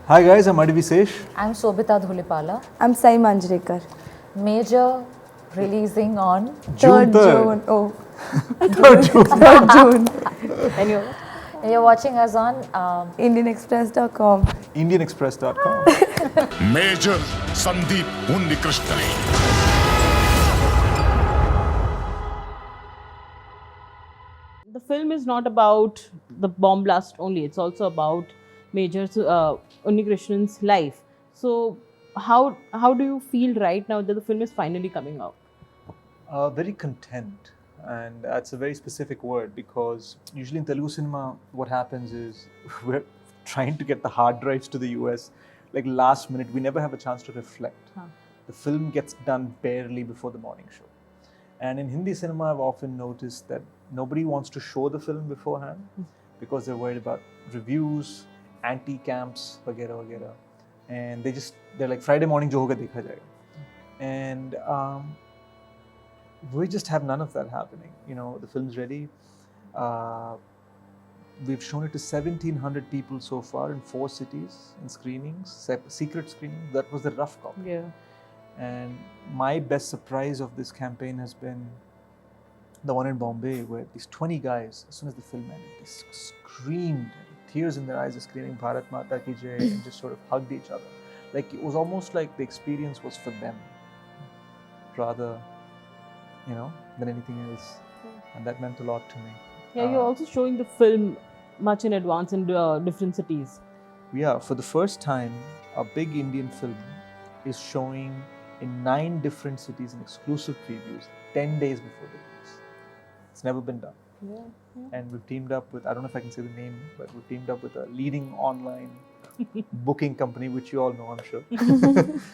Hi guys, I'm Adivi Sesh. I'm Shobita Dhulipala. I'm Saie Manjrekar. Major releasing on June 3rd. June. Oh, 3rd June. 3rd June. and you're watching us on IndianExpress.com. IndianExpress.com. Major Sandeep Unnikrishnan. The film is not about the bomb blast only. It's also about Major Unnikrishnan's life. So, how do you feel right now that the film is finally coming out? Very content, and that's a very specific word because usually in Telugu cinema, what happens is we're trying to get the hard drives to the US like last minute. We never have a chance to reflect. The film gets done barely before the morning show. And in Hindi cinema, I've often noticed that nobody wants to show the film beforehand because they're worried about reviews, anti-camps, वगैरह वगैरह. And they're like Friday morning जो होगा देखा जाएगा. And we just have none of that happening. You know, the film's ready. We've shown it to 1,700 people so far in 4 cities in screenings, secret screenings. That was the rough copy. Yeah. And my best surprise of this campaign has been the one in Bombay, where these 20 guys, as soon as the film ended, they screamed, tears in their eyes, screaming Bharat Mata Ki Jai, and just sort of hugged each other. Like it was almost like the experience was for them, rather, than anything else. And that meant a lot to me. Yeah, you're also showing the film much in advance in different cities. Yeah, for the first time, a big Indian film is showing in 9 different cities in exclusive previews 10 days before the release. It's never been done. Yeah. And we've teamed up with, I don't know if I can say the name, but we've teamed up with a leading online booking company, which you all know, I'm sure.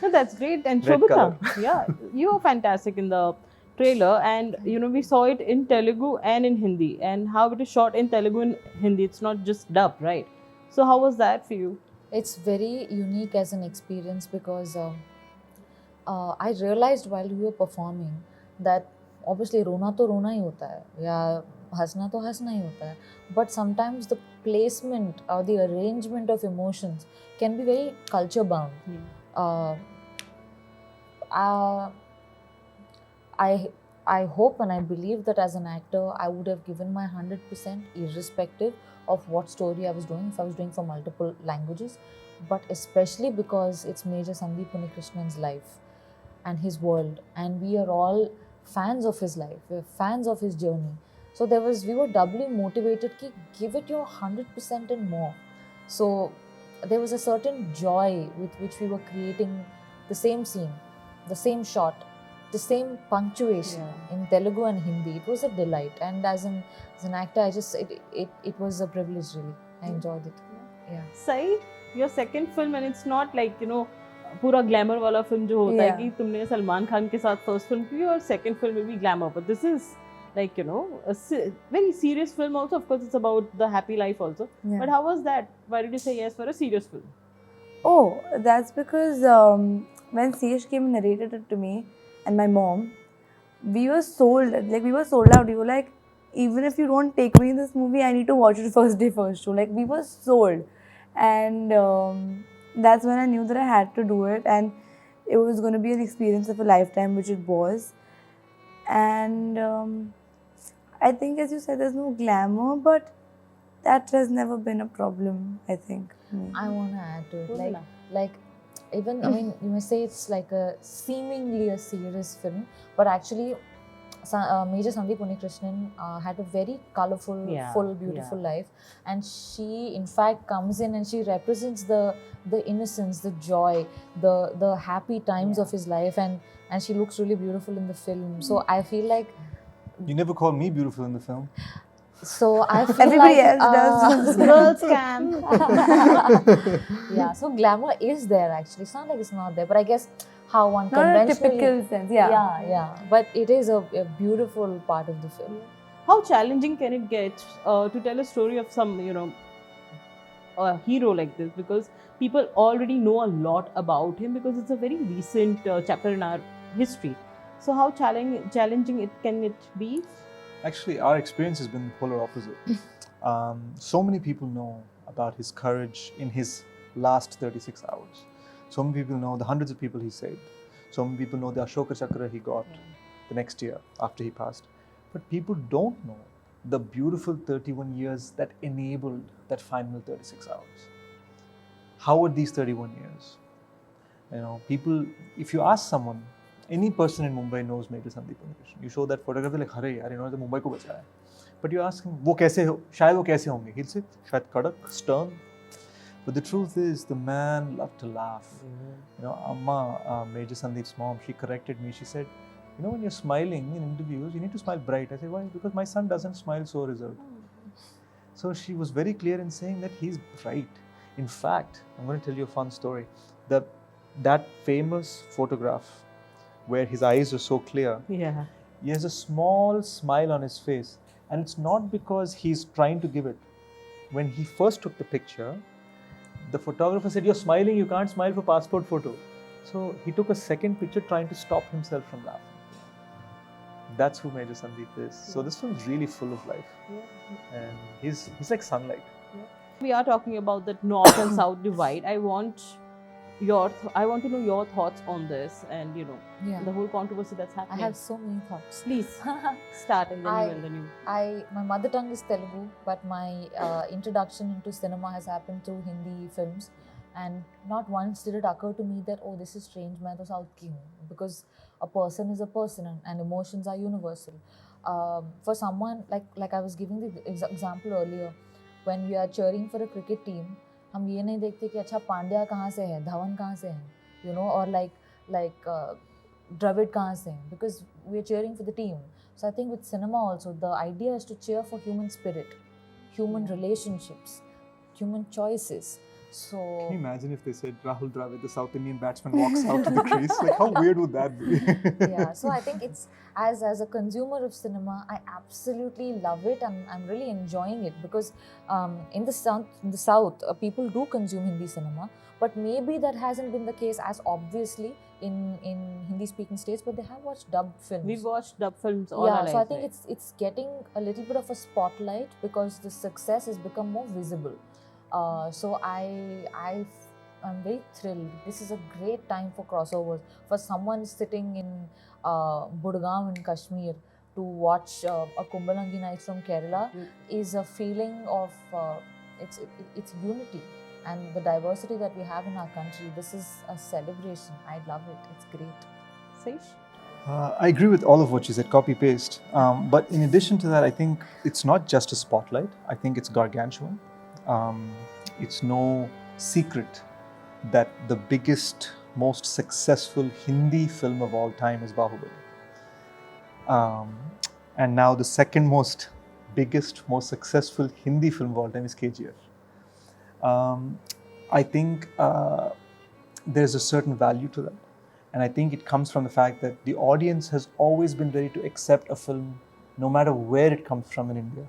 No, that's great. And Red Shobita, color. yeah, you were fantastic in the trailer, and we saw it in Telugu and in Hindi, and how it is shot in Telugu and Hindi. It's not just dubbed, right? So how was that for you? It's very unique as an experience because I realized while we were performing that obviously रोना तो रोना ही होता है या हंसना तो हंसना ही होता है, but sometimes the placement or the arrangement of emotions can be very culture bound. I hope and I believe that as an actor I would have given my 100% irrespective of what story I was doing, if I was doing for multiple languages, but especially because it's Major Sandeep Unnikrishnan's life and his world, and we are all fans of his life, we're fans of his journey. So we were doubly motivated to give it your 100% and more. So there was a certain joy with which we were creating the same scene, the same shot, the same punctuation in Telugu and Hindi. It was a delight, and as an actor, it was a privilege really. I enjoyed it. Yeah. Saie, your second film, and it's not like पूरा glamour वाला film जो होता है कि तुमने सलमान खान के साथ first film की और सेकंड फिल्म में भी glamour, but this is like a very serious film also. Of course, it's about the happy life also. Yeah. But how was that? Why did you say yes for a serious film? Oh, that's because when Sesh came and narrated it to me and my mom, we were sold out. We were like, even if you don't take me in this movie, I need to watch it first day, first show. Like, we were sold. And that's when I knew that I had to do it, and it was going to be an experience of a lifetime, which it was. And I think, as you said, there's no glamour, but that has never been a problem, I think. I want to add to it, like even, I mean, you may say it's like seemingly a serious film, but actually Major Sandeep Unnikrishnan had a very colorful, full, beautiful life, and she in fact comes in and she represents the innocence, the joy, the happy times of his life, and she looks really beautiful in the film. So I feel like You never called me beautiful in the film. So I feel everybody like, else does. Girls can. Yeah, so glamour is there actually. It's not like it's not there, but I guess how one Not in a conventionally, typical sense, yeah. But it is a beautiful part of the film. How challenging can it get to tell a story of some, a hero like this? Because people already know a lot about him because it's a very recent chapter in our history. So how challenging can it be? Actually, our experience has been the polar opposite. So many people know about his courage in his last 36 hours. So many people know the hundreds of people he saved. So many people know the Ashoka Chakra he got the next year after he passed. But people don't know the beautiful 31 years that enabled that final 36 hours. How were these 31 years? You know, people, if you ask someone, any person in Mumbai knows Major Sandeep Unnikrishnan. You show that photograph, they're like, "Hare yaar, you know, the Mumbai ko bachaya hai." But you ask him, "वो कैसे हो? शायद वो कैसे होंगे?" He'll say, "शायद कड़क, stern." But the truth is, the man loved to laugh. You know, Amma, Major Sandeep's mom, she corrected me. She said, "You know, when you're smiling in interviews, you need to smile bright." I said, "Why?" "Because my son doesn't smile so reserved." So she was very clear in saying that he's bright. In fact, I'm going to tell you a fun story. That famous photograph where his eyes are so clear, Yeah. he has a small smile on his face. And it's not because he's trying to give it. When he first took the picture, the photographer said, "You're smiling, you can't smile for passport photo." So he took a second picture trying to stop himself from laughing. That's who Major Sandeep is. So this film is really full of life. And he's like sunlight. We are talking about that north and south divide. I want to know your thoughts on this, and you know, the whole controversy that's I happening. have so many thoughts. Please start, and then you. My mother tongue is Telugu, but my introduction into cinema has happened through Hindi films, and not once did it occur to me that, oh, this is strange, मैं तो South की हूँ, because a person is a person and emotions are universal. For someone like I was giving the example earlier, when we are cheering for a cricket team, हम ये नहीं देखते कि अच्छा पांड्या कहाँ से है, धवन कहाँ से है, you know, or like Dravid कहाँ से है, because we are cheering for the team. So I think with cinema also, the idea is to cheer for human spirit, human relationships, human choices. So Can you imagine if they said Rahul Dravid, the South Indian batsman, walks out to the crease? Like, how weird would that be? yeah, so I think it's as a consumer of cinema, I absolutely love it, and I'm really enjoying it, because in the south, people do consume Hindi cinema, but maybe that hasn't been the case as obviously in Hindi speaking states, but they have watched dubbed films. We've watched dub films all our lives. So I think it's getting a little bit of a spotlight because the success has become more visible. So I'm very thrilled. This is a great time for crossovers. For someone sitting in Budgam in Kashmir to watch a Kumbalangi Nights from Kerala is a feeling of it's unity and the diversity that we have in our country. This is a celebration. I love it. It's great. Saish? I agree with all of what you said, copy paste. But in addition to that, I think it's not just a spotlight. I think it's gargantuan. It's no secret that the biggest, most successful Hindi film of all time is Bahubali. And now the second most biggest, most successful Hindi film of all time is KGF. I think there's a certain value to that. And I think it comes from the fact that the audience has always been ready to accept a film no matter where it comes from in India.